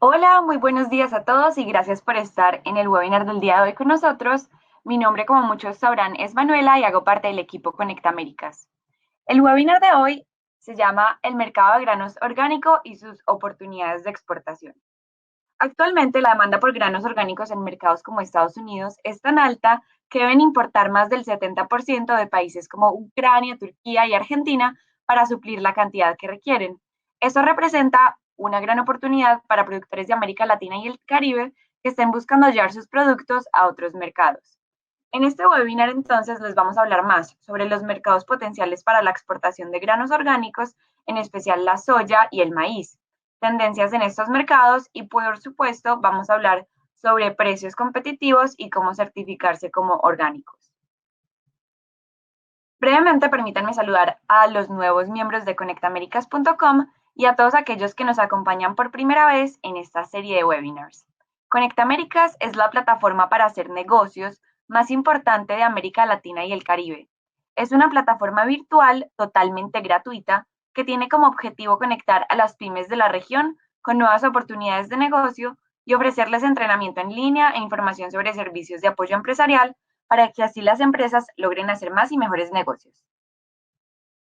Hola, muy buenos días a todos y gracias por estar en el webinar del día de hoy con nosotros. Mi nombre, como muchos sabrán, es Manuela y hago parte del equipo Conecta Américas. El webinar de hoy se llama El mercado de granos orgánico y sus oportunidades de exportación. Actualmente la demanda por granos orgánicos en mercados como Estados Unidos es tan alta que deben importar más del 70% de países como Ucrania, Turquía y Argentina para suplir la cantidad que requieren. Esto representa una gran oportunidad para productores de América Latina y el Caribe que estén buscando llevar sus productos a otros mercados. En este webinar entonces les vamos a hablar más sobre los mercados potenciales para la exportación de granos orgánicos, en especial la soya y el maíz, tendencias en estos mercados y por supuesto vamos a hablar sobre precios competitivos y cómo certificarse como orgánicos. Brevemente permítanme saludar a los nuevos miembros de conectamericas.com y a todos aquellos que nos acompañan por primera vez en esta serie de webinars. Conecta Américas es la plataforma para hacer negocios más importante de América Latina y el Caribe. Es una plataforma virtual totalmente gratuita que tiene como objetivo conectar a las pymes de la región con nuevas oportunidades de negocio y ofrecerles entrenamiento en línea e información sobre servicios de apoyo empresarial para que así las empresas logren hacer más y mejores negocios.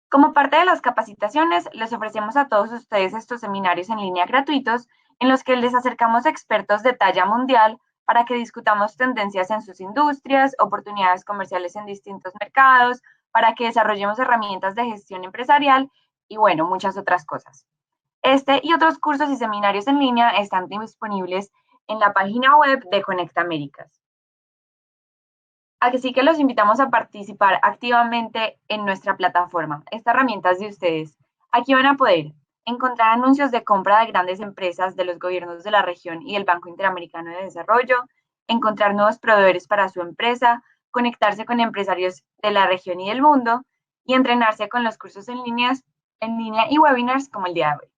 Como parte de las capacitaciones, les ofrecemos a todos ustedes estos seminarios en línea gratuitos en los que les acercamos expertos de talla mundial para que discutamos tendencias en sus industrias, oportunidades comerciales en distintos mercados, para que desarrollemos herramientas de gestión empresarial y bueno, muchas otras cosas. Este y otros cursos y seminarios en línea están disponibles en la página web de Conecta Américas. Así que los invitamos a participar activamente en nuestra plataforma. Esta herramienta es de ustedes. Aquí van a poder encontrar anuncios de compra de grandes empresas de los gobiernos de la región y el Banco Interamericano de Desarrollo, encontrar nuevos proveedores para su empresa, conectarse con empresarios de la región y del mundo y entrenarse con los cursos en línea y webinars como el día de hoy.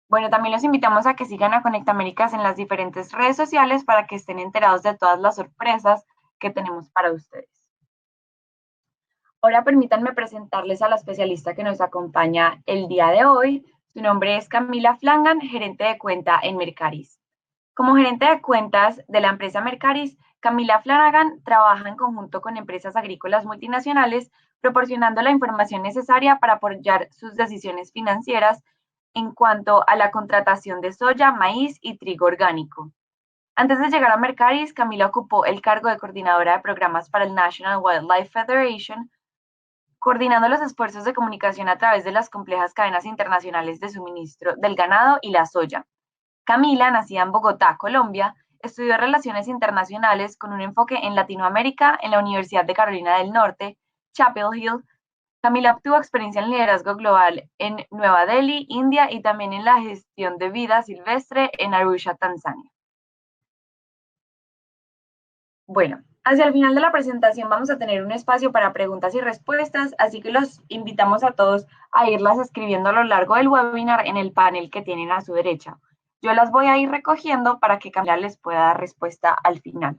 Bueno, también los invitamos a que sigan a Conecta Américas en las diferentes redes sociales para que estén enterados de todas las sorpresas que tenemos para ustedes. Ahora permítanme presentarles a la especialista que nos acompaña el día de hoy. Su nombre es Camila Flangan, gerente de cuenta en Mercaris. Como gerente de cuentas de la empresa Mercaris, Camila Flanagan trabaja en conjunto con empresas agrícolas multinacionales, proporcionando la información necesaria para apoyar sus decisiones financieras en cuanto a la contratación de soya, maíz y trigo orgánico. Antes de llegar a Mercaris, Camila ocupó el cargo de coordinadora de programas para el National Wildlife Federation, coordinando los esfuerzos de comunicación a través de las complejas cadenas internacionales de suministro del ganado y la soya. Camila, nacida en Bogotá, Colombia, estudió Relaciones Internacionales con un enfoque en Latinoamérica en la Universidad de Carolina del Norte, Chapel Hill. Camila obtuvo experiencia en liderazgo global en Nueva Delhi, India, y también en la gestión de vida silvestre en Arusha, Tanzania. Bueno, hacia el final de la presentación vamos a tener un espacio para preguntas y respuestas, así que los invitamos a todos a irlas escribiendo a lo largo del webinar en el panel que tienen a su derecha. Yo las voy a ir recogiendo para que Camila les pueda dar respuesta al final.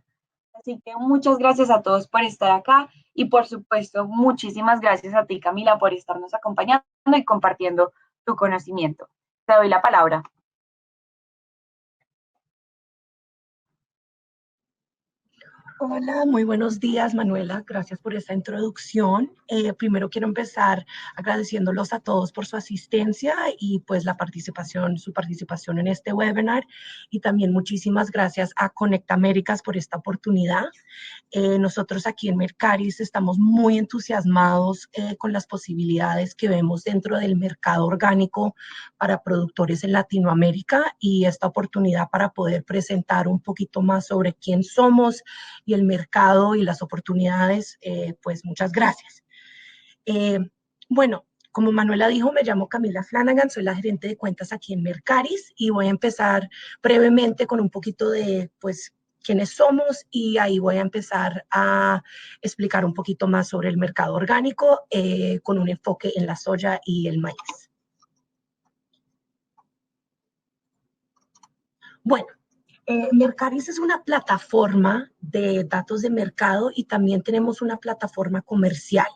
Así que muchas gracias a todos por estar acá y por supuesto muchísimas gracias a ti, Camila, por estarnos acompañando y compartiendo tu conocimiento. Te doy la palabra. Hola, muy buenos días, Manuela. Gracias por esta introducción. Primero quiero empezar agradeciéndolos a todos por su asistencia y pues su participación en este webinar. Y también muchísimas gracias a Conecta Américas por esta oportunidad. Nosotros aquí en Mercaris estamos muy entusiasmados con las posibilidades que vemos dentro del mercado orgánico para productores en Latinoamérica y esta oportunidad para poder presentar un poquito más sobre quién somos y el mercado y las oportunidades, pues muchas gracias. Bueno, como Manuela dijo, me llamo Camila Flanagan, soy la gerente de cuentas aquí en Mercaris y voy a empezar brevemente con un poquito de, pues, quiénes somos y ahí voy a empezar a explicar un poquito más sobre el mercado orgánico con un enfoque en la soya y el maíz. Bueno, Mercaris es una plataforma de datos de mercado y también tenemos una plataforma comercial.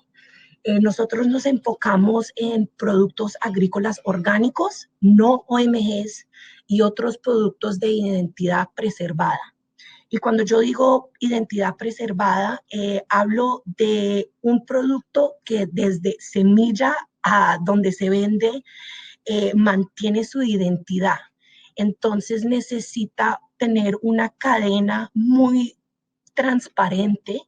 Nosotros nos enfocamos en productos agrícolas orgánicos, no OMGs y otros productos de identidad preservada. Y cuando yo digo identidad preservada, hablo de un producto que desde semilla a donde se vende mantiene su identidad. Entonces necesita tener una cadena muy transparente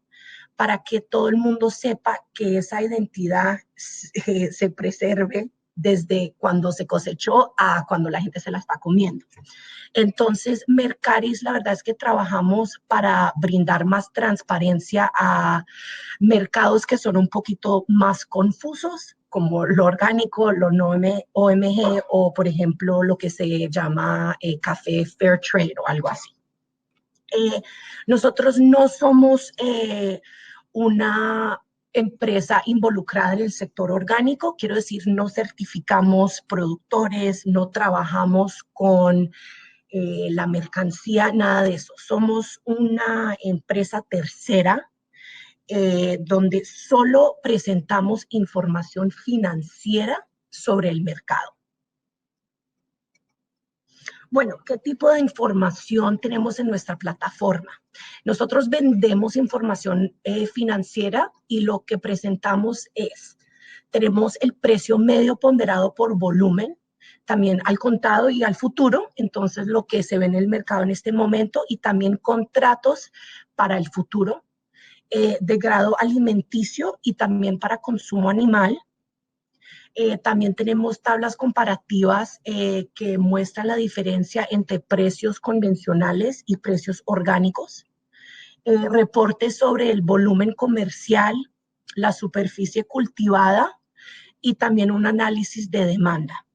para que todo el mundo sepa que esa identidad se preserve desde cuando se cosechó a cuando la gente se la está comiendo. Entonces, Mercaris, la verdad es que trabajamos para brindar más transparencia a mercados que son un poquito más confusos, como lo orgánico, lo no OMG o, por ejemplo, lo que se llama café fair trade o algo así. Nosotros no somos una empresa involucrada en el sector orgánico, quiero decir, no certificamos productores, no trabajamos con la mercancía, nada de eso. Somos una empresa tercera donde solo presentamos información financiera sobre el mercado. Bueno, ¿qué tipo de información tenemos en nuestra plataforma? Nosotros vendemos información financiera y lo que presentamos tenemos el precio medio ponderado por volumen, también al contado y al futuro, entonces lo que se ve en el mercado en este momento y también contratos para el futuro de grado alimenticio y también para consumo animal. También tenemos tablas comparativas que muestran la diferencia entre precios convencionales y precios orgánicos. Reportes sobre el volumen comercial, la superficie cultivada y también un análisis de demanda.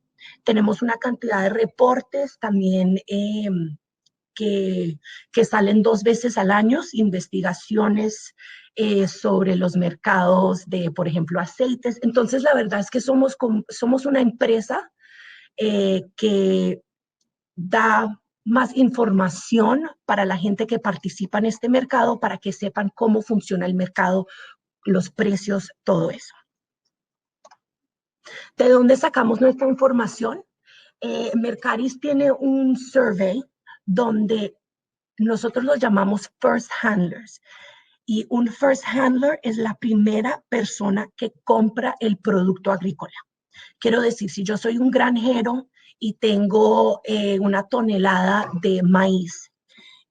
Tenemos una cantidad de reportes también que salen 2 veces al año, investigaciones sobre los mercados de, por ejemplo, aceites. Entonces, la verdad es que somos una empresa que da más información para la gente que participa en este mercado, para que sepan cómo funciona el mercado, los precios, todo eso. ¿De dónde sacamos nuestra información? Mercaris tiene un survey donde nosotros los llamamos first handlers. Y un first handler es la primera persona que compra el producto agrícola. Quiero decir, si yo soy un granjero y tengo una tonelada de maíz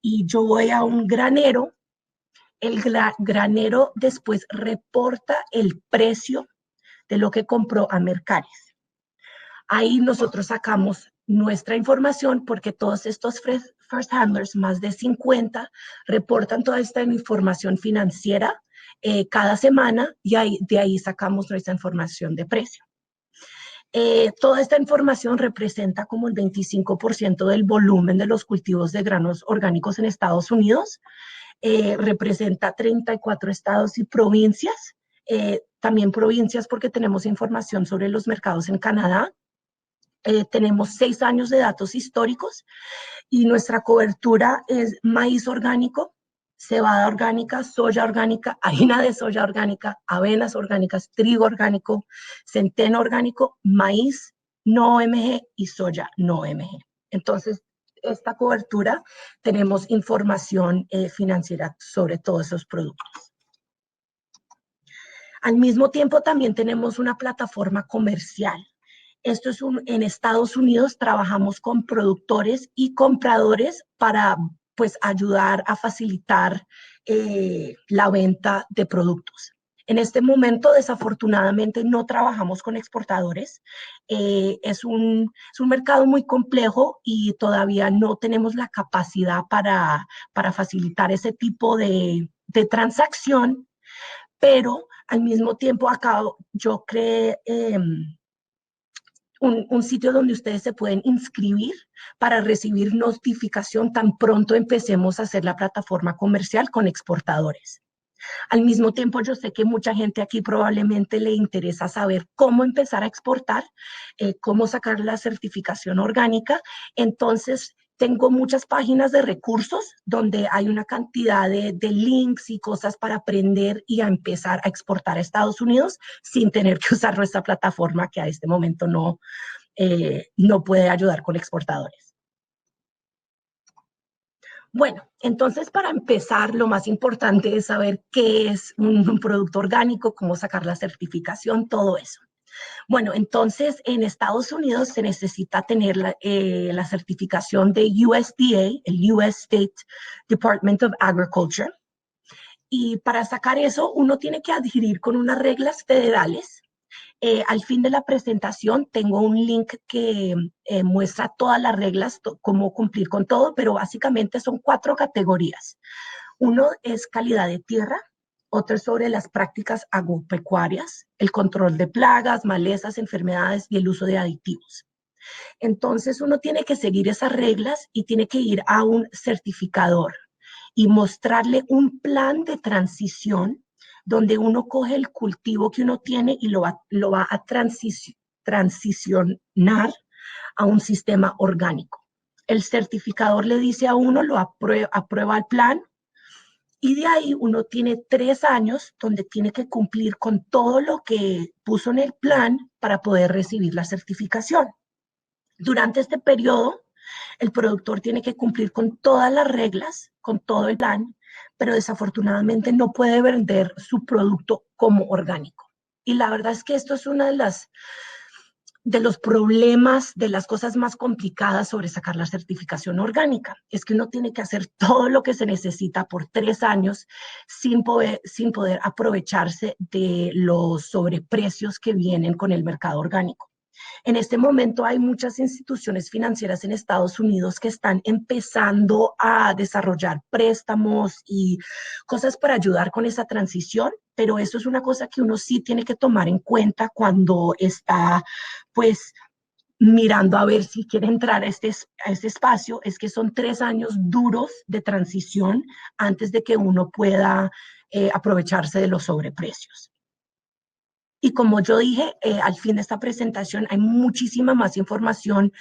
y yo voy a un granero, el granero después reporta el precio de lo que compró a Mercaris. Ahí nosotros sacamos nuestra información porque todos estos first handlers, más de 50, reportan toda esta información financiera cada semana y de ahí sacamos nuestra información de precio. Toda esta información representa como el 25% del volumen de los cultivos de granos orgánicos en Estados Unidos. Representa 34 estados y provincias. También provincias porque tenemos información sobre los mercados en Canadá. Tenemos 6 años de datos históricos y nuestra cobertura es maíz orgánico, cebada orgánica, soya orgánica, harina de soya orgánica, avenas orgánicas, trigo orgánico, centeno orgánico, maíz no OMG y soya no OMG. Entonces, esta cobertura tenemos información financiera sobre todos esos productos. Al mismo tiempo, también tenemos una plataforma comercial. Esto es en Estados Unidos trabajamos con productores y compradores para pues ayudar a facilitar la venta de productos. En este momento, desafortunadamente, no trabajamos con exportadores. Es un mercado muy complejo y todavía no tenemos la capacidad para facilitar ese tipo de transacción, pero al mismo tiempo acá yo creé un sitio donde ustedes se pueden inscribir para recibir notificación tan pronto empecemos a hacer la plataforma comercial con exportadores. Al mismo tiempo, yo sé que mucha gente aquí probablemente le interesa saber cómo empezar a exportar, cómo sacar la certificación orgánica. Entonces, tengo muchas páginas de recursos donde hay una cantidad de links y cosas para aprender y a empezar a exportar a Estados Unidos sin tener que usar nuestra plataforma que a este momento no puede ayudar con exportadores. Bueno, entonces para empezar, lo más importante es saber qué es un producto orgánico, cómo sacar la certificación, todo eso. Bueno, entonces en Estados Unidos se necesita tener la certificación de USDA, el US State Department of Agriculture. Y para sacar eso, uno tiene que adherir con unas reglas federales. Al fin de la presentación tengo un link que muestra todas las reglas, cómo cumplir con todo, pero básicamente son 4 categorías. Uno es calidad de tierra, otro es sobre las prácticas agropecuarias, el control de plagas, malezas, enfermedades y el uso de aditivos. Entonces uno tiene que seguir esas reglas y tiene que ir a un certificador y mostrarle un plan de transición donde uno coge el cultivo que uno tiene y lo va a transicionar a un sistema orgánico. El certificador le dice a uno, lo aprueba el plan, y de ahí uno tiene 3 años donde tiene que cumplir con todo lo que puso en el plan para poder recibir la certificación. Durante este periodo, el productor tiene que cumplir con todas las reglas, con todo el plan, pero desafortunadamente no puede vender su producto como orgánico. Y la verdad es que esto es una de los problemas, de las cosas más complicadas sobre sacar la certificación orgánica. Es que uno tiene que hacer todo lo que se necesita por 3 años sin poder aprovecharse de los sobreprecios que vienen con el mercado orgánico. En este momento hay muchas instituciones financieras en Estados Unidos que están empezando a desarrollar préstamos y cosas para ayudar con esa transición, pero eso es una cosa que uno sí tiene que tomar en cuenta cuando está, pues, mirando a ver si quiere entrar a este espacio, es que son 3 años duros de transición antes de que uno pueda aprovecharse de los sobreprecios. Y como yo dije, al fin de esta presentación hay muchísima más información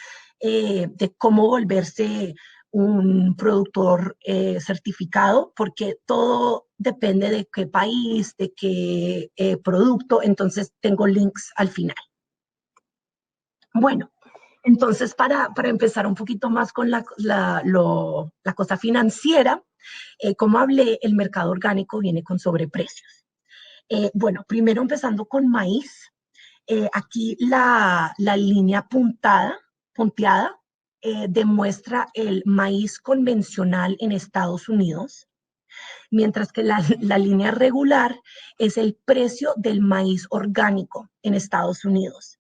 de cómo volverse un productor certificado, porque todo depende de qué país, de qué producto, entonces tengo links al final. Bueno, entonces para empezar un poquito más con la cosa financiera, como hablé, el mercado orgánico viene con sobreprecios. Bueno, primero empezando con maíz. Aquí la línea punteada, demuestra el maíz convencional en Estados Unidos, mientras que la línea regular es el precio del maíz orgánico en Estados Unidos.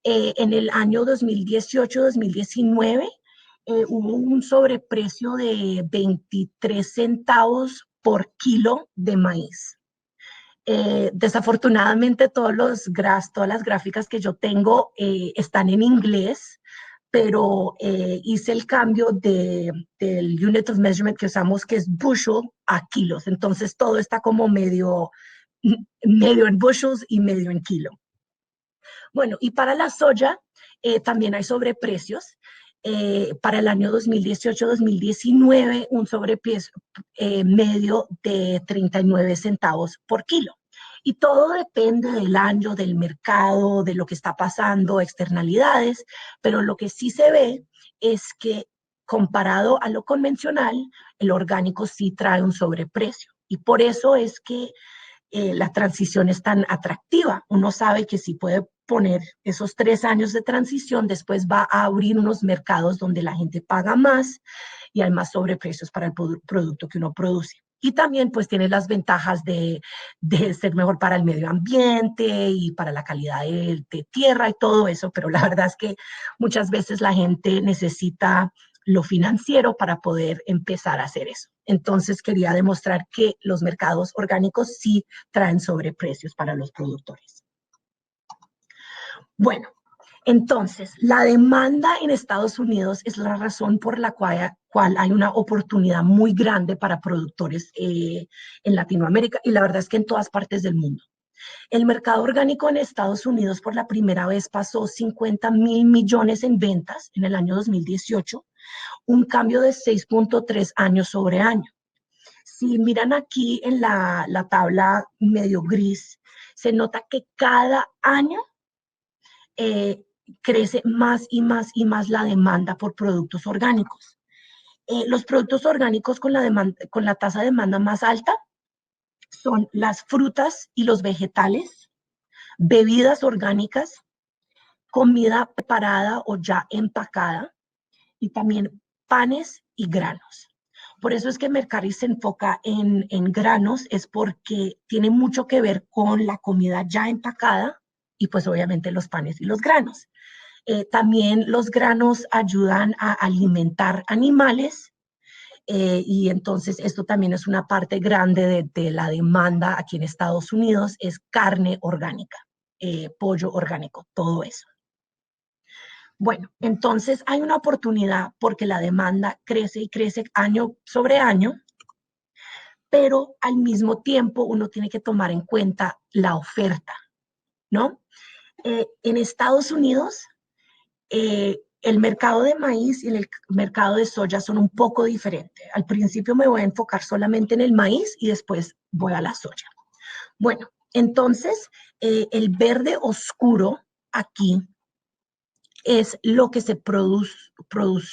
En el año 2018-2019 hubo un sobreprecio de 23 centavos por kilo de maíz. Desafortunadamente todas las gráficas que yo tengo están en inglés, pero hice el cambio del unit of measurement que usamos, que es bushel, a kilos. Entonces todo está como medio en bushels y medio en kilo. Bueno, y para la soya también hay sobreprecios. Para el año 2018-2019, un sobreprecio medio de 39 centavos por kilo. Y todo depende del año, del mercado, de lo que está pasando, externalidades, pero lo que sí se ve es que comparado a lo convencional, el orgánico sí trae un sobreprecio. Y por eso es que la transición es tan atractiva. Uno sabe que si puede poner esos 3 años de transición, después va a abrir unos mercados donde la gente paga más y hay más sobreprecios para el producto que uno produce. Y también pues tiene las ventajas de ser mejor para el medio ambiente y para la calidad de tierra y todo eso, pero la verdad es que muchas veces la gente necesita lo financiero para poder empezar a hacer eso. Entonces quería demostrar que los mercados orgánicos sí traen sobreprecios para los productores. Bueno, entonces la demanda en Estados Unidos es la razón por la cual hay una oportunidad muy grande para productores en Latinoamérica y la verdad es que en todas partes del mundo. El mercado orgánico en Estados Unidos por la primera vez pasó 50.000 millones en ventas en el año 2018, un cambio de 6.3 años sobre año. Si miran aquí en la tabla medio gris, se nota que cada año crece más y más y más la demanda por productos orgánicos. Los productos orgánicos con la tasa de demanda más alta son las frutas y los vegetales, bebidas orgánicas, comida preparada o ya empacada y también panes y granos. Por eso es que Mercari se enfoca en granos, es porque tiene mucho que ver con la comida ya empacada y pues obviamente los panes y los granos. También los granos ayudan a alimentar animales y entonces esto también es una parte grande de la demanda aquí en Estados Unidos, es carne orgánica, pollo orgánico, todo eso. Bueno, entonces hay una oportunidad porque la demanda crece y crece año sobre año, pero al mismo tiempo uno tiene que tomar en cuenta la oferta, ¿no? En Estados Unidos, el mercado de maíz y el mercado de soya son un poco diferentes. Al principio me voy a enfocar solamente en el maíz y después voy a la soya. Bueno, entonces el verde oscuro aquí es lo que se produció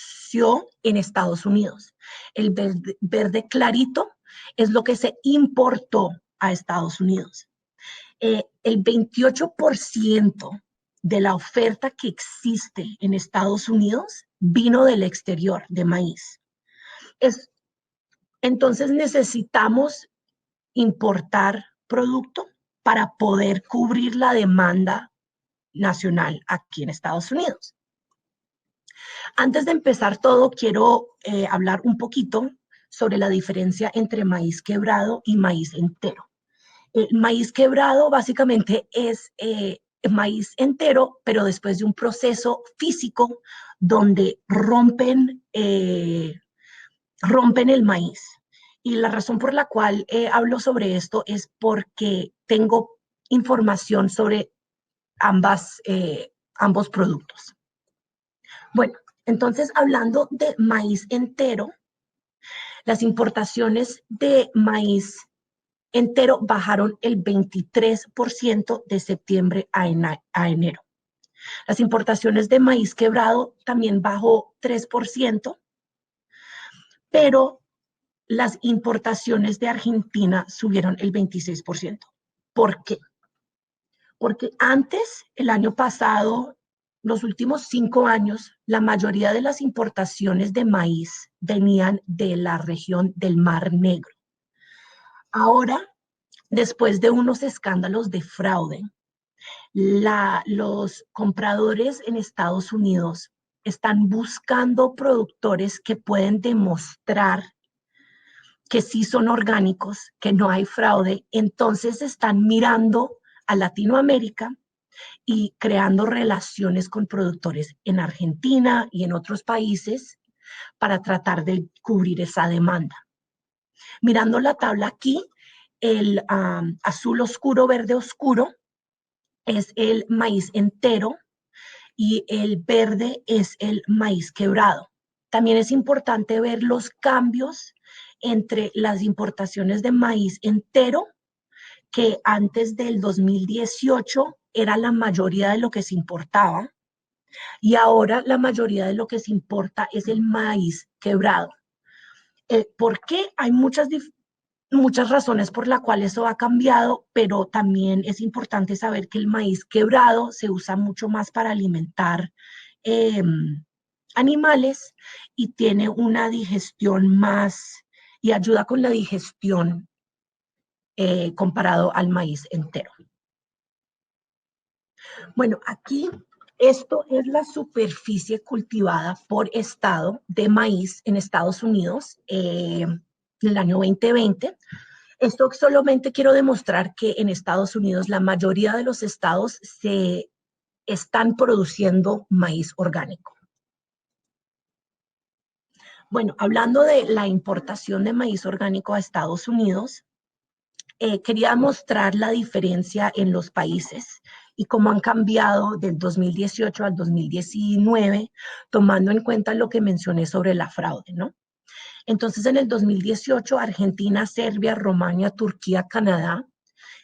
en Estados Unidos. El verde clarito es lo que se importó a Estados Unidos. El 28% de la oferta que existe en Estados Unidos vino del exterior de maíz. Entonces necesitamos importar producto para poder cubrir la demanda nacional aquí en Estados Unidos. Antes de empezar todo, quiero hablar un poquito sobre la diferencia entre maíz quebrado y maíz entero. El maíz quebrado básicamente es maíz entero, pero después de un proceso físico donde rompen el maíz. Y la razón por la cual hablo sobre esto es porque tengo información sobre ambos productos. Bueno, entonces hablando de maíz entero, las importaciones de maíz entero bajaron el 23% de septiembre a enero. Las importaciones de maíz quebrado también bajó 3%, pero las importaciones de Argentina subieron el 26%. ¿Por qué? Porque antes, el año pasado, los últimos 5 años, la mayoría de las importaciones de maíz venían de la región del Mar Negro. Ahora, después de unos escándalos de fraude, los compradores en Estados Unidos están buscando productores que pueden demostrar que sí son orgánicos, que no hay fraude, entonces están mirando a Latinoamérica y creando relaciones con productores en Argentina y en otros países para tratar de cubrir esa demanda. Mirando la tabla aquí, el azul oscuro, verde oscuro, es el maíz entero y el verde es el maíz quebrado. También es importante ver los cambios entre las importaciones de maíz entero, que antes del 2018 era la mayoría de lo que se importaba, y ahora la mayoría de lo que se importa es el maíz quebrado. ¿Por qué? Hay muchas razones por las cuales eso ha cambiado, pero también es importante saber que el maíz quebrado se usa mucho más para alimentar animales y tiene una digestión más y ayuda con la digestión comparado al maíz entero. Bueno, aquí esto es la superficie cultivada por estado de maíz en Estados Unidos en el año 2020. Esto solamente quiero demostrar que en Estados Unidos la mayoría de los estados se están produciendo maíz orgánico. Bueno, hablando de la importación de maíz orgánico a Estados Unidos, Quería mostrar la diferencia en los países y cómo han cambiado del 2018 al 2019, tomando en cuenta lo que mencioné sobre la fraude, ¿no? Entonces, en el 2018, Argentina, Serbia, Rumania, Turquía, Canadá,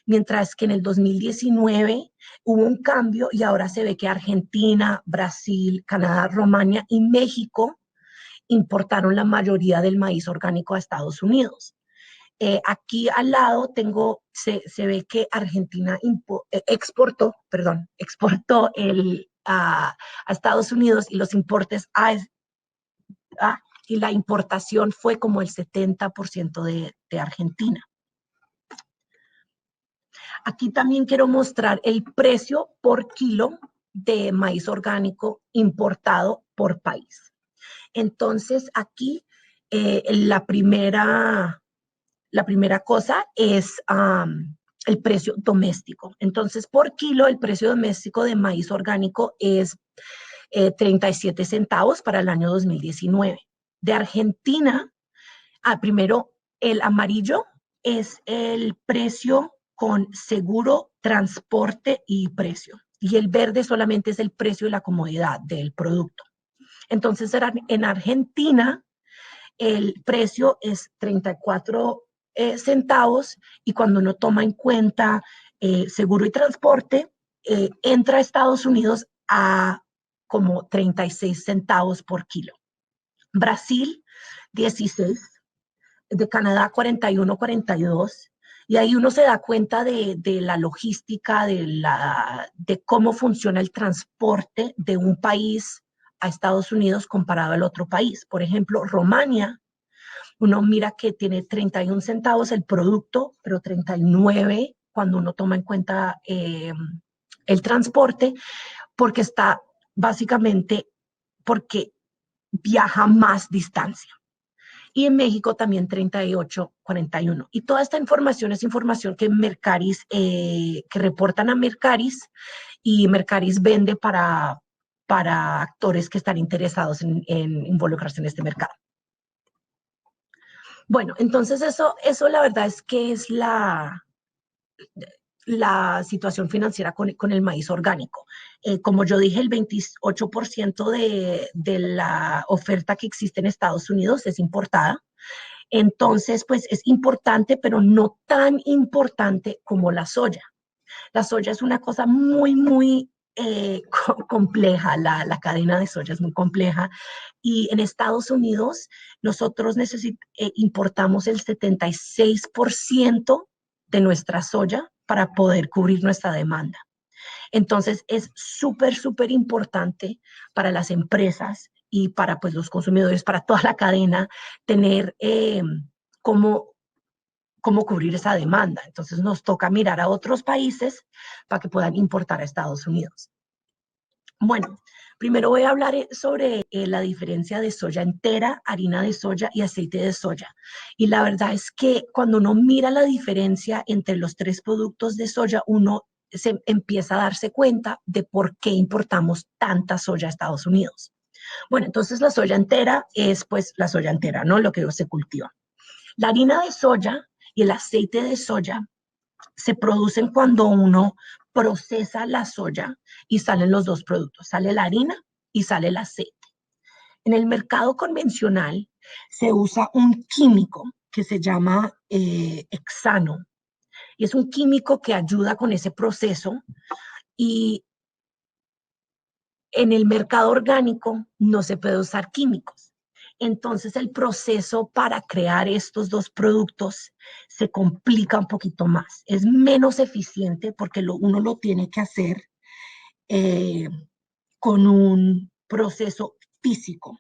mientras que en el 2019 hubo un cambio y ahora se ve que Argentina, Brasil, Canadá, Rumania y México importaron la mayoría del maíz orgánico a Estados Unidos. Aquí al lado se ve que Argentina exportó a Estados Unidos y los importes y la importación fue como el 70% de Argentina. Aquí también quiero mostrar el precio por kilo de maíz orgánico importado por país. Entonces, aquí la primera cosa es el precio doméstico. Entonces, por kilo, el precio doméstico de maíz orgánico es 37 centavos para el año 2019. De Argentina, primero, el amarillo es el precio con seguro, transporte y precio. Y el verde solamente es el precio y la comodidad del producto. Entonces, en Argentina, el precio es 34 centavos y cuando uno toma en cuenta seguro y transporte, entra a Estados Unidos a como 36 centavos por kilo. Brasil, 16, de Canadá 41, 42. Y ahí uno se da cuenta de la logística, de cómo funciona el transporte de un país a Estados Unidos comparado al otro país. Por ejemplo, Rumania, uno mira que tiene 31 centavos el producto, pero 39 cuando uno toma en cuenta el transporte, porque está básicamente porque viaja más distancia. Y en México también 38, 41. Y toda esta información es información que Mercaris, que reportan a Mercaris y Mercaris vende para actores que están interesados en involucrarse en este mercado. Bueno, entonces eso la verdad es que es la situación financiera con el maíz orgánico. Como yo dije, el 28% de la oferta que existe en Estados Unidos es importada. Entonces, pues es importante, pero no tan importante como la soya. La soya es una cosa muy, muy compleja, la cadena de soya es muy compleja y en Estados Unidos nosotros importamos el 76% de nuestra soya para poder cubrir nuestra demanda. Entonces es súper, súper importante para las empresas y para pues, los consumidores, para toda la cadena, tener cómo cubrir esa demanda. Entonces nos toca mirar a otros países para que puedan importar a Estados Unidos. Bueno, primero voy a hablar sobre la diferencia de soya entera, harina de soya y aceite de soya. Y la verdad es que cuando uno mira la diferencia entre los tres productos de soya, uno se empieza a darse cuenta de por qué importamos tanta soya a Estados Unidos. Bueno, entonces la soya entera es pues la soya entera, ¿no? Lo que se cultiva. La harina de soya y el aceite de soya se producen cuando uno procesa la soya y salen los dos productos, sale la harina y sale el aceite. En el mercado convencional se usa un químico que se llama hexano y es un químico que ayuda con ese proceso y en el mercado orgánico no se puede usar químicos. Entonces el proceso para crear estos dos productos se complica un poquito más. Es menos eficiente porque uno lo tiene que hacer eh, con un proceso físico.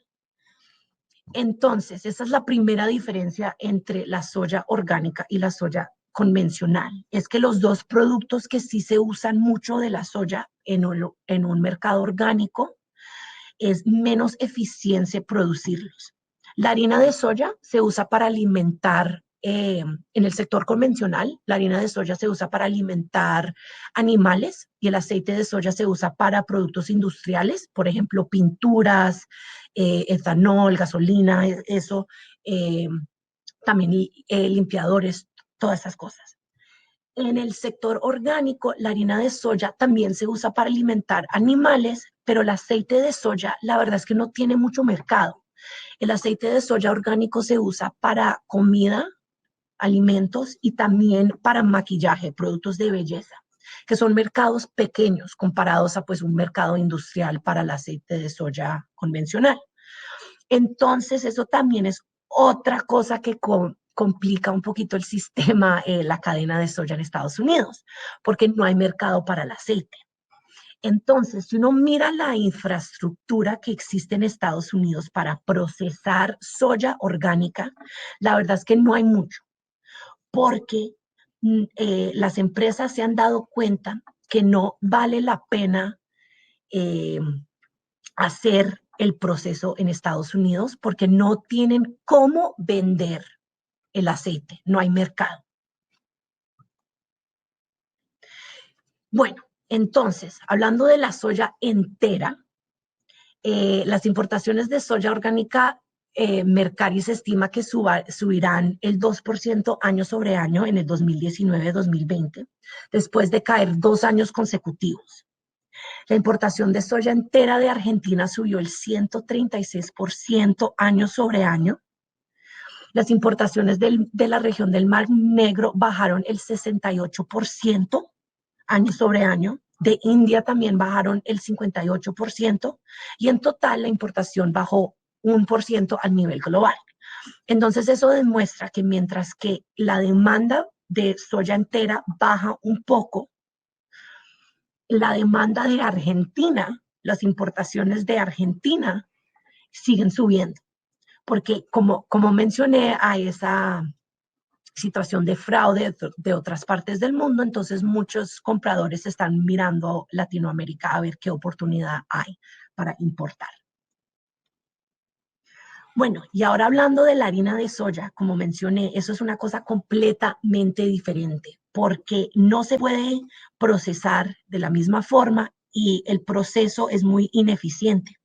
Entonces, esa es la primera diferencia entre la soya orgánica y la soya convencional. Es que los dos productos que sí se usan mucho de la soya en un mercado orgánico es menos eficiente producirlos. La harina de soya se usa para alimentar, en el sector convencional, la harina de soya se usa para alimentar animales y el aceite de soya se usa para productos industriales, por ejemplo, pinturas, etanol, gasolina, eso, también limpiadores, todas esas cosas. En el sector orgánico, la harina de soya también se usa para alimentar animales, pero el aceite de soya, la verdad es que no tiene mucho mercado. El aceite de soya orgánico se usa para comida, alimentos y también para maquillaje, productos de belleza, que son mercados pequeños comparados a pues un mercado industrial para el aceite de soya convencional. Entonces, eso también es otra cosa que complica un poquito el sistema, la cadena de soya en Estados Unidos, porque no hay mercado para el aceite. Entonces, si uno mira la infraestructura que existe en Estados Unidos para procesar soya orgánica, la verdad es que no hay mucho, porque las empresas se han dado cuenta que no vale la pena eh, hacer el proceso en Estados Unidos porque no tienen cómo vender el aceite, no hay mercado. Bueno, entonces, hablando de la soya entera, las importaciones de soya orgánica, Mercari se estima que subirán el 2% año sobre año en el 2019-2020, después de caer 2 años consecutivos. La importación de soya entera de Argentina subió el 136% año sobre año. Las importaciones de la región del Mar Negro bajaron el 68% año sobre año. De India también bajaron el 58% y en total la importación bajó 1% al nivel global. Entonces eso demuestra que mientras que la demanda de soya entera baja un poco, la demanda de Argentina, las importaciones de Argentina siguen subiendo, porque como mencioné, hay esa situación de fraude de otras partes del mundo, entonces muchos compradores están mirando Latinoamérica a ver qué oportunidad hay para importar. Bueno, y ahora hablando de la harina de soya, como mencioné, eso es una cosa completamente diferente, porque no se puede procesar de la misma forma y el proceso es muy ineficiente.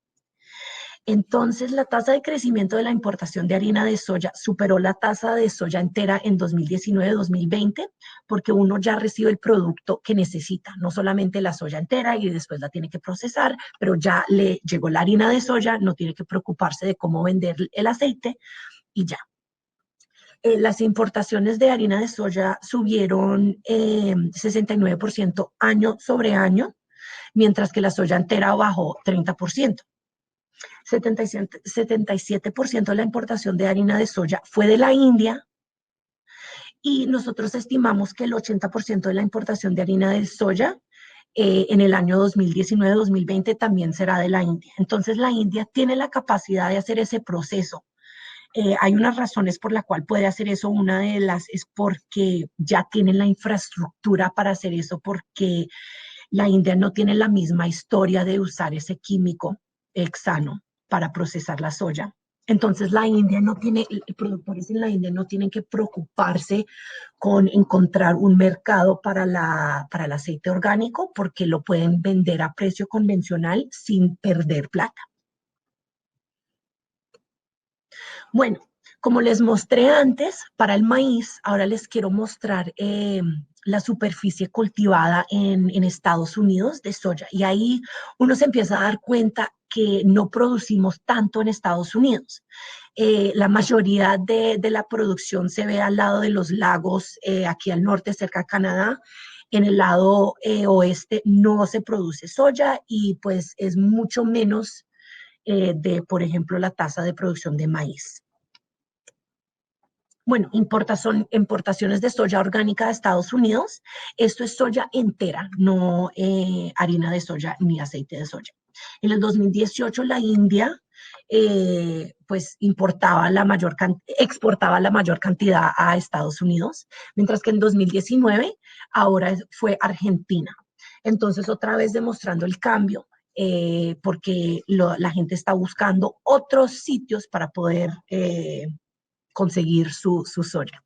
Entonces, la tasa de crecimiento de la importación de harina de soya superó la tasa de soya entera en 2019-2020, porque uno ya recibe el producto que necesita, no solamente la soya entera y después la tiene que procesar, pero ya le llegó la harina de soya, no tiene que preocuparse de cómo vender el aceite y ya. Las importaciones de harina de soya subieron 69% año sobre año, mientras que la soya entera bajó 30%. 77% de la importación de harina de soya fue de la India y nosotros estimamos que el 80% de la importación de harina de soya en el año 2019-2020 también será de la India. Entonces la India tiene la capacidad de hacer ese proceso. Hay unas razones por la cual puede hacer eso. Una de las es porque ya tienen la infraestructura para hacer eso, porque la India no tiene la misma historia de usar ese químico hexano para procesar la soya. Entonces la India no tiene, productores en la India no tienen que preocuparse con encontrar un mercado para el aceite orgánico porque lo pueden vender a precio convencional sin perder plata. Bueno, como les mostré antes, para el maíz, ahora les quiero mostrar la superficie cultivada en Estados Unidos de soya. Y ahí uno se empieza a dar cuenta que no producimos tanto en Estados Unidos. La mayoría de la producción se ve al lado de los lagos, aquí al norte, cerca de Canadá. En el lado oeste no se produce soya y pues es mucho menos de, por ejemplo, la tasa de producción de maíz. Bueno, importaciones de soya orgánica de Estados Unidos. Esto es soya entera, no harina de soya ni aceite de soya. En el 2018 la India pues exportaba la mayor cantidad a Estados Unidos, mientras que en 2019 ahora fue Argentina. Entonces otra vez demostrando el cambio, porque la gente está buscando otros sitios para poder conseguir su soya.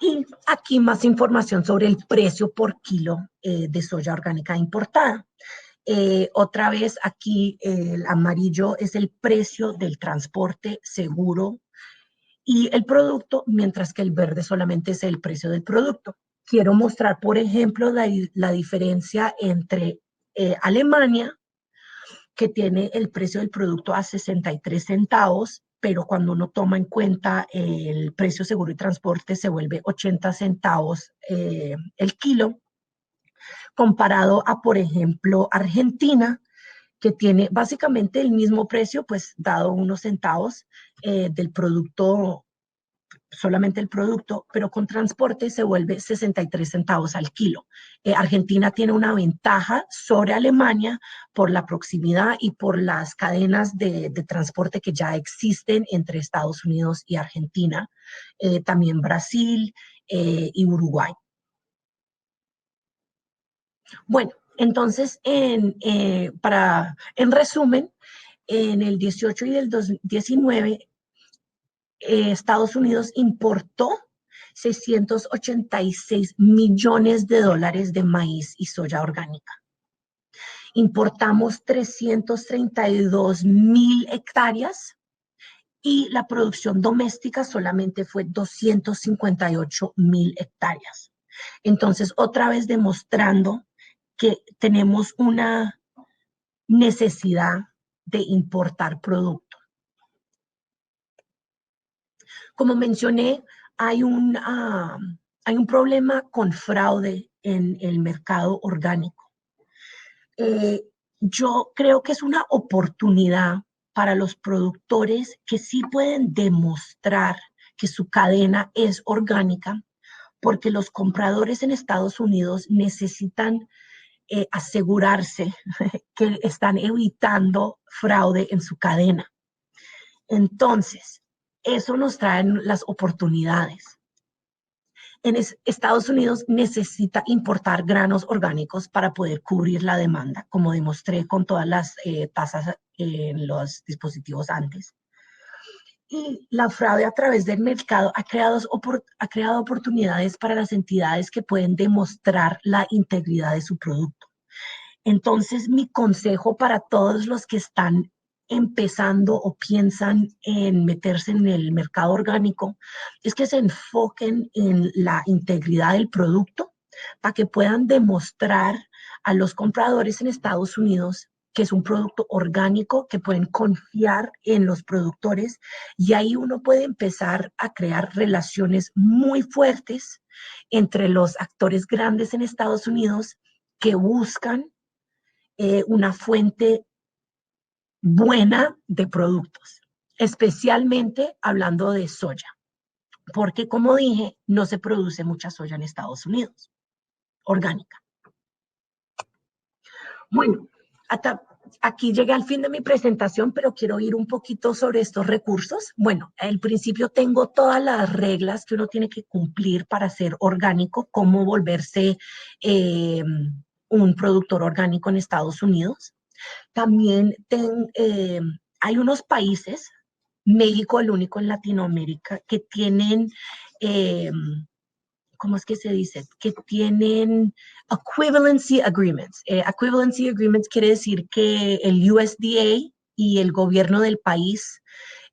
Y aquí más información sobre el precio por kilo de soya orgánica importada. Otra vez aquí el amarillo es el precio del transporte seguro y el producto, mientras que el verde solamente es el precio del producto. Quiero mostrar, por ejemplo, la diferencia entre Alemania, que tiene el precio del producto a 63 centavos, pero cuando uno toma en cuenta el precio seguro y transporte se vuelve 80 centavos el kilo, comparado a, por ejemplo, Argentina, que tiene básicamente el mismo precio, pues dado unos centavos del producto, solamente el producto, pero con transporte se vuelve 63 centavos al kilo. Argentina tiene una ventaja sobre Alemania por la proximidad y por las cadenas de transporte que ya existen entre Estados Unidos y Argentina, también Brasil y Uruguay. Bueno, entonces, en resumen, en el 18 y el 19, Estados Unidos importó 686 millones de dólares de maíz y soya orgánica. Importamos 332.000 hectáreas y la producción doméstica solamente fue 258.000 hectáreas. Entonces, otra vez demostrando que tenemos una necesidad de importar productos. Como mencioné, hay un problema con fraude en el mercado orgánico. Yo creo que es una oportunidad para los productores que sí pueden demostrar que su cadena es orgánica, porque los compradores en Estados Unidos necesitan asegurarse que están evitando fraude en su cadena. Entonces, eso nos trae las oportunidades. Estados Unidos necesita importar granos orgánicos para poder cubrir la demanda, como demostré con todas las tasas en los dispositivos antes. Y la fraude a través del mercado ha creado oportunidades para las entidades que pueden demostrar la integridad de su producto. Entonces, mi consejo para todos los que están empezando o piensan en meterse en el mercado orgánico es que se enfoquen en la integridad del producto para que puedan demostrar a los compradores en Estados Unidos que es un producto orgánico, que pueden confiar en los productores, y ahí uno puede empezar a crear relaciones muy fuertes entre los actores grandes en Estados Unidos que buscan una fuente buena de productos, especialmente hablando de soya, porque como dije, no se produce mucha soya en Estados Unidos, orgánica. Bueno, hasta aquí llegué al fin de mi presentación, pero quiero ir un poquito sobre estos recursos. Bueno, al principio tengo todas las reglas que uno tiene que cumplir para ser orgánico, cómo volverse un productor orgánico en Estados Unidos. También hay unos países, México el único en Latinoamérica, que tienen, ¿cómo es que se dice? Que tienen equivalency agreements. Equivalency agreements quiere decir que el USDA y el gobierno del país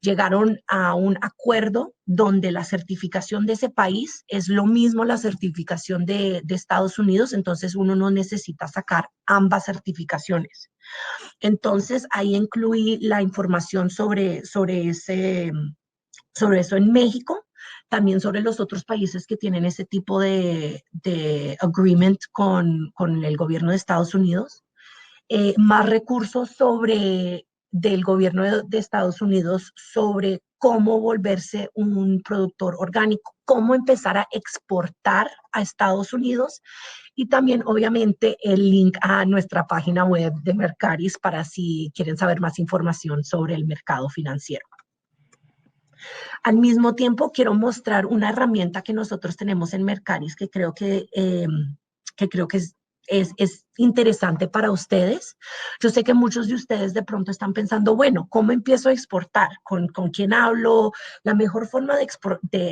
llegaron a un acuerdo donde la certificación de ese país es lo mismo la certificación de Estados Unidos, entonces uno no necesita sacar ambas certificaciones. Entonces, ahí incluí la información sobre eso en México, también sobre los otros países que tienen ese tipo de agreement con el gobierno de Estados Unidos. Más recursos del gobierno de Estados Unidos sobre cómo volverse un productor orgánico, cómo empezar a exportar a Estados Unidos, y también obviamente el link a nuestra página web de Mercaris para si quieren saber más información sobre el mercado financiero. Al mismo tiempo, quiero mostrar una herramienta que nosotros tenemos en Mercaris que creo que es interesante para ustedes. Yo sé que muchos de ustedes de pronto están pensando, bueno, ¿cómo empiezo a exportar? ¿Con quién hablo? La mejor forma de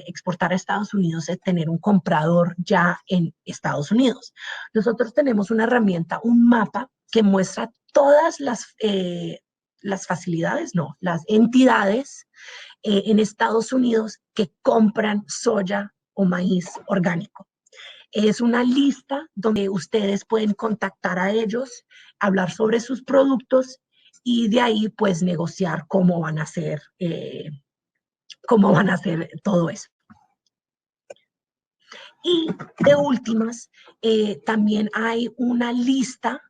exportar a Estados Unidos es tener un comprador ya en Estados Unidos. Nosotros tenemos una herramienta, un mapa que muestra todas las facilidades, no, las entidades en Estados Unidos que compran soya o maíz orgánico. Es una lista donde ustedes pueden contactar a ellos, hablar sobre sus productos y de ahí pues negociar cómo van a hacer todo eso. Y de últimas, también hay una lista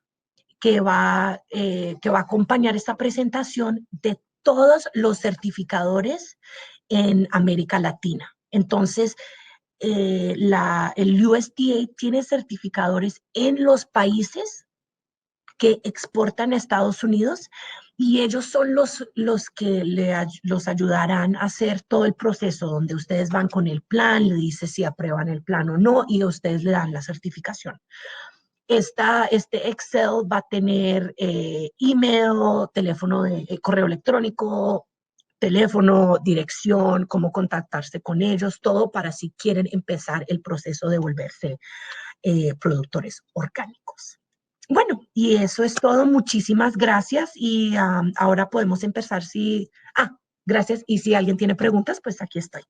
que va a acompañar esta presentación de todos los certificadores en América Latina. Entonces, el USDA tiene certificadores en los países que exportan a Estados Unidos y ellos son los que los ayudarán a hacer todo el proceso donde ustedes van con el plan, le dice si aprueban el plan o no y ustedes le dan la certificación. Este Excel va a tener email, teléfono correo electrónico, teléfono, dirección, cómo contactarse con ellos, todo para si quieren empezar el proceso de volverse productores orgánicos. Bueno, y eso es todo. Muchísimas gracias y ahora podemos empezar gracias. Y si alguien tiene preguntas, pues aquí estoy.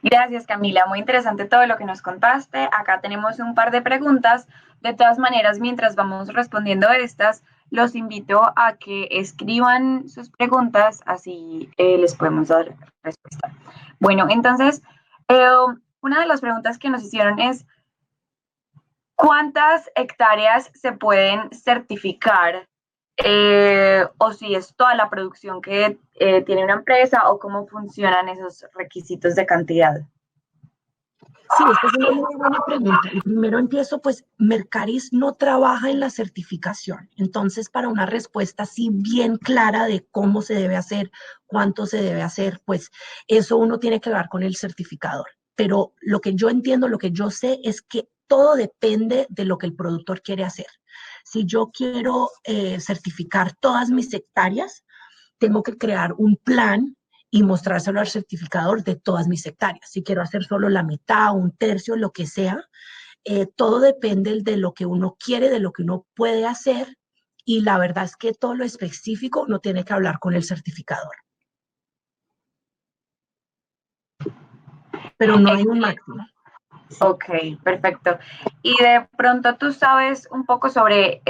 Gracias, Camila. Muy interesante todo lo que nos contaste. Acá tenemos un par de preguntas. De todas maneras, mientras vamos respondiendo estas, los invito a que escriban sus preguntas, así les podemos dar respuesta. Bueno, entonces, una de las preguntas que nos hicieron es, ¿cuántas hectáreas se pueden certificar? O si es toda la producción que tiene una empresa o cómo funcionan esos requisitos de cantidad. Sí, esta es una muy buena pregunta. Y primero empiezo, pues Mercaris no trabaja en la certificación. Entonces, para una respuesta así bien clara de cómo se debe hacer, cuánto se debe hacer, pues eso uno tiene que hablar con el certificador. Pero lo que yo entiendo, lo que yo sé es que todo depende de lo que el productor quiere hacer. Si yo quiero certificar todas mis hectáreas, tengo que crear un plan y mostrárselo al certificador de todas mis hectáreas. Si quiero hacer solo la mitad, un tercio, lo que sea, todo depende de lo que uno quiere, de lo que uno puede hacer, y la verdad es que todo lo específico uno tiene que hablar con el certificador. Pero no hay un máximo. Ok, perfecto. Y de pronto tú sabes un poco sobre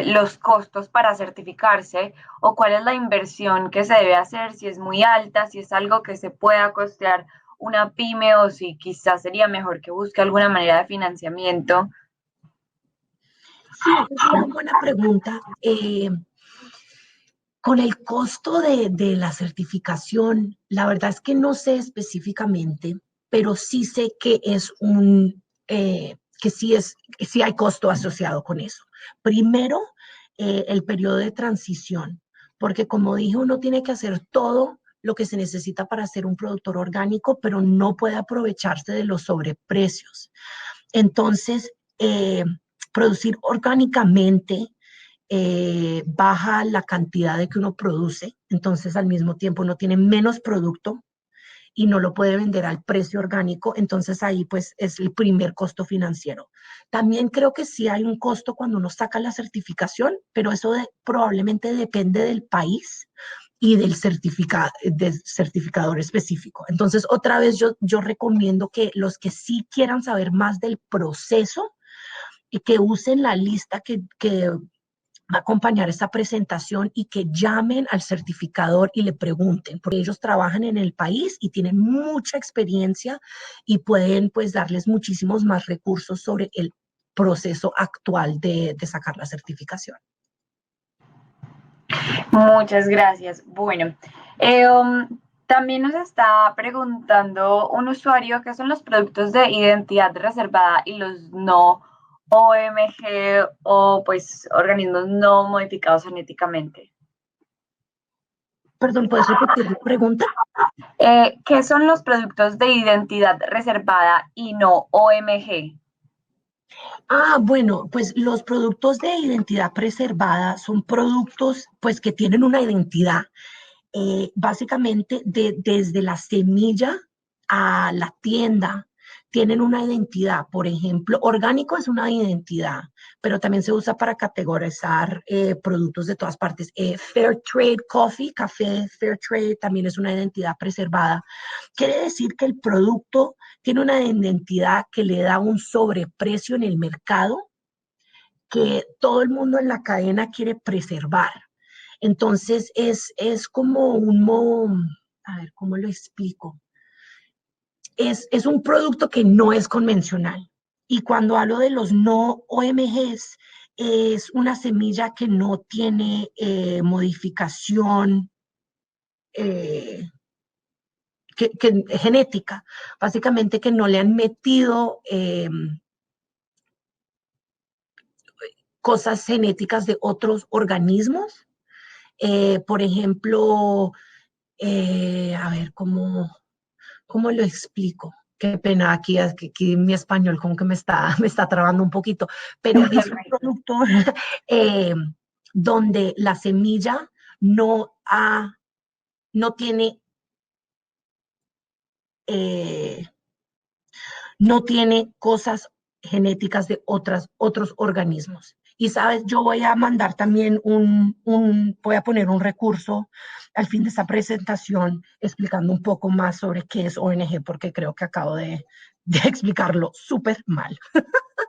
los costos para certificarse o cuál es la inversión que se debe hacer, si es muy alta, si es algo que se pueda costear una pyme o si quizás sería mejor que busque alguna manera de financiamiento. Sí, es una buena pregunta. Con el costo de la certificación, la verdad es que no sé específicamente, pero sí sé que es que sí hay costo asociado con eso. Primero, el periodo de transición, porque como dije, uno tiene que hacer todo lo que se necesita para ser un productor orgánico, pero no puede aprovecharse de los sobreprecios. Entonces, producir orgánicamente baja la cantidad de que uno produce, entonces al mismo tiempo uno tiene menos producto y no lo puede vender al precio orgánico, entonces ahí pues es el primer costo financiero. También creo que sí hay un costo cuando uno saca la certificación, pero eso probablemente depende del país y del certificador específico. Entonces, otra vez yo recomiendo que los que sí quieran saber más del proceso, y que usen la lista que va a acompañar esta presentación y que llamen al certificador y le pregunten, porque ellos trabajan en el país y tienen mucha experiencia y pueden pues darles muchísimos más recursos sobre el proceso actual de sacar la certificación. Muchas gracias. Bueno, también nos está preguntando un usuario qué son los productos de identidad reservada y los no OMG o pues organismos no modificados genéticamente. Perdón, ¿puedes repetir la pregunta? ¿Qué son los productos de identidad reservada y no OMG? Bueno, pues los productos de identidad preservada son productos pues que tienen una identidad básicamente desde la semilla a la tienda. tienen una identidad. Por ejemplo, orgánico es una identidad, pero también se usa para categorizar productos de todas partes. Fair Trade Coffee, café Fair Trade, también es una identidad preservada. Quiere decir que el producto tiene una identidad que le da un sobreprecio en el mercado que todo el mundo en la cadena quiere preservar. Entonces es como a ver, ¿cómo lo explico? Es un producto que no es convencional. Y cuando hablo de los no OMGs, es una semilla que no tiene modificación eh, genética, básicamente que no le han metido cosas genéticas de otros organismos. Por ejemplo, a ver, ¿cómo lo explico? Qué pena, aquí mi español como que me está trabando un poquito, pero es un producto eh, donde la semilla no, no tiene, eh, no tiene cosas genéticas de otros organismos. Y sabes, yo voy a mandar también voy a poner un recurso al fin de esta presentación explicando un poco más sobre qué es ONG, porque creo que acabo de explicarlo súper mal.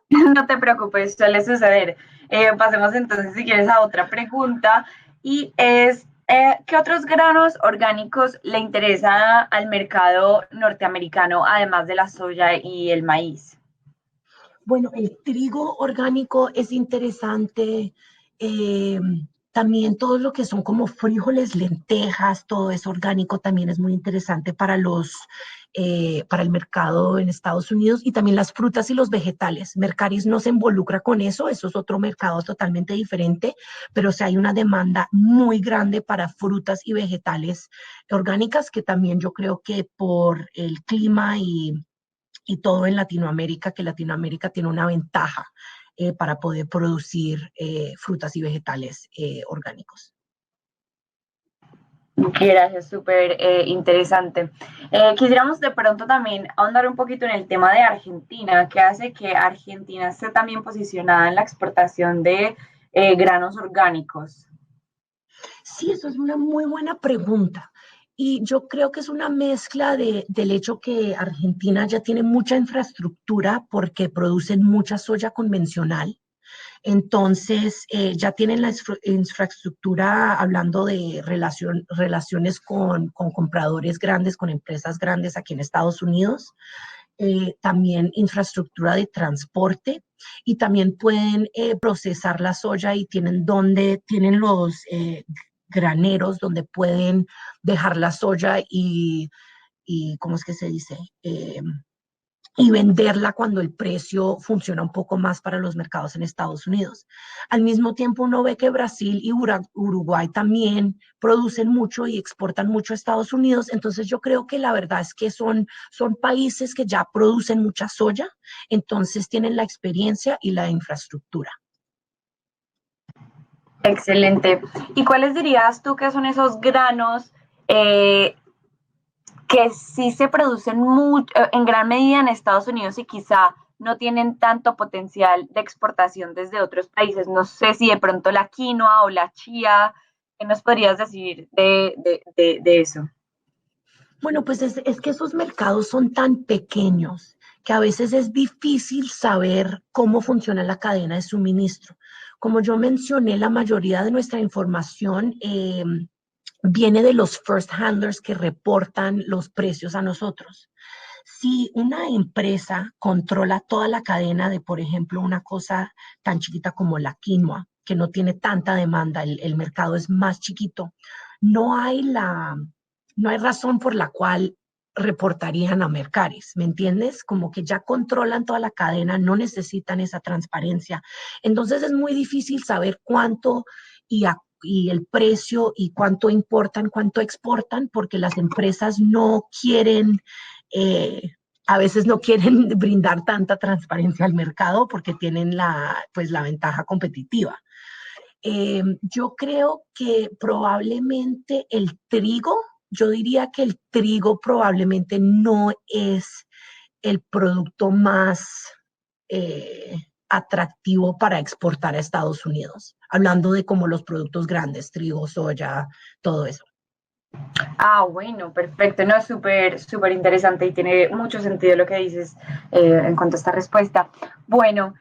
No te preocupes, suele suceder. Pasemos entonces, si quieres, a otra pregunta y es, ¿qué otros granos orgánicos le interesa al mercado norteamericano, además de la soya y el maíz? Bueno, el trigo orgánico es interesante. eh, También todo lo que son como frijoles, lentejas, todo es orgánico, también es muy interesante para el mercado en Estados Unidos y también las frutas y los vegetales. Mercaris no se involucra con eso es otro mercado totalmente diferente, pero sí hay una demanda muy grande para frutas y vegetales orgánicas que también yo creo que por el clima y todo en Latinoamérica, que Latinoamérica tiene una ventaja para poder producir frutas y vegetales orgánicos. Gracias, súper interesante. Quisiéramos de pronto también ahondar un poquito en el tema de Argentina, que hace que Argentina esté también posicionada en la exportación de granos orgánicos. Sí, eso es una muy buena pregunta. Y yo creo que es una mezcla del hecho que Argentina ya tiene mucha infraestructura porque producen mucha soya convencional. Entonces, ya tienen la infraestructura hablando de relaciones con compradores grandes, con empresas grandes aquí en Estados Unidos. También infraestructura de transporte y también pueden procesar la soya y tienen los graneros donde pueden dejar la soya y ¿cómo es que se dice? Y venderla cuando el precio funciona un poco más para los mercados en Estados Unidos. Al mismo tiempo, uno ve que Brasil y Uruguay también producen mucho y exportan mucho a Estados Unidos. Entonces, yo creo que la verdad es que son países que ya producen mucha soya, entonces tienen la experiencia y la infraestructura. Excelente. ¿Y cuáles dirías tú que son esos granos eh, que sí se producen en gran medida en Estados Unidos y quizá no tienen tanto potencial de exportación desde otros países? No sé si de pronto la quinoa o la chía, ¿qué nos podrías decir de eso? Bueno, pues es que esos mercados son tan pequeños que a veces es difícil saber cómo funciona la cadena de suministro. Como yo mencioné, la mayoría de nuestra información viene de los first handlers que reportan los precios a nosotros. Si una empresa controla toda la cadena de, por ejemplo, una cosa tan chiquita como la quinoa, que no tiene tanta demanda, el mercado es más chiquito, no hay no hay razón por la cual reportarían a Mercaris, ¿me entiendes? Como que ya controlan toda la cadena, no necesitan esa transparencia. Entonces es muy difícil saber cuánto y el precio y cuánto importan, cuánto exportan, porque las empresas no quieren, eh, a veces no quieren brindar tanta transparencia al mercado porque tienen pues, la ventaja competitiva. Yo creo que probablemente el trigo, yo diría que el trigo probablemente no es el producto más atractivo para exportar a Estados Unidos, hablando de como los productos grandes, trigo, soya, todo eso. Ah, bueno, perfecto. No, súper, súper interesante y tiene mucho sentido lo que dices en cuanto a esta respuesta. Bueno,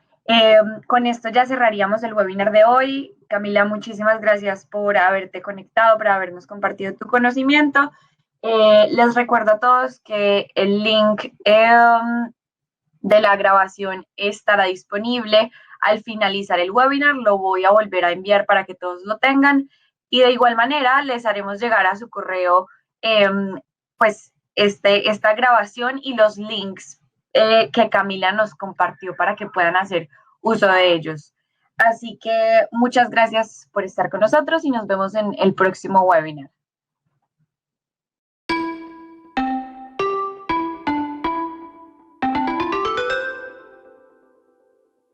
con esto ya cerraríamos el webinar de hoy. Camila, muchísimas gracias por haberte conectado, por habernos compartido tu conocimiento. Les recuerdo a todos que el link de la grabación estará disponible al finalizar el webinar. Lo voy a volver a enviar para que todos lo tengan. Y de igual manera les haremos llegar a su correo pues esta grabación y los links que Camila nos compartió para que puedan hacer uso de ellos. Así que muchas gracias por estar con nosotros y nos vemos en el próximo webinar.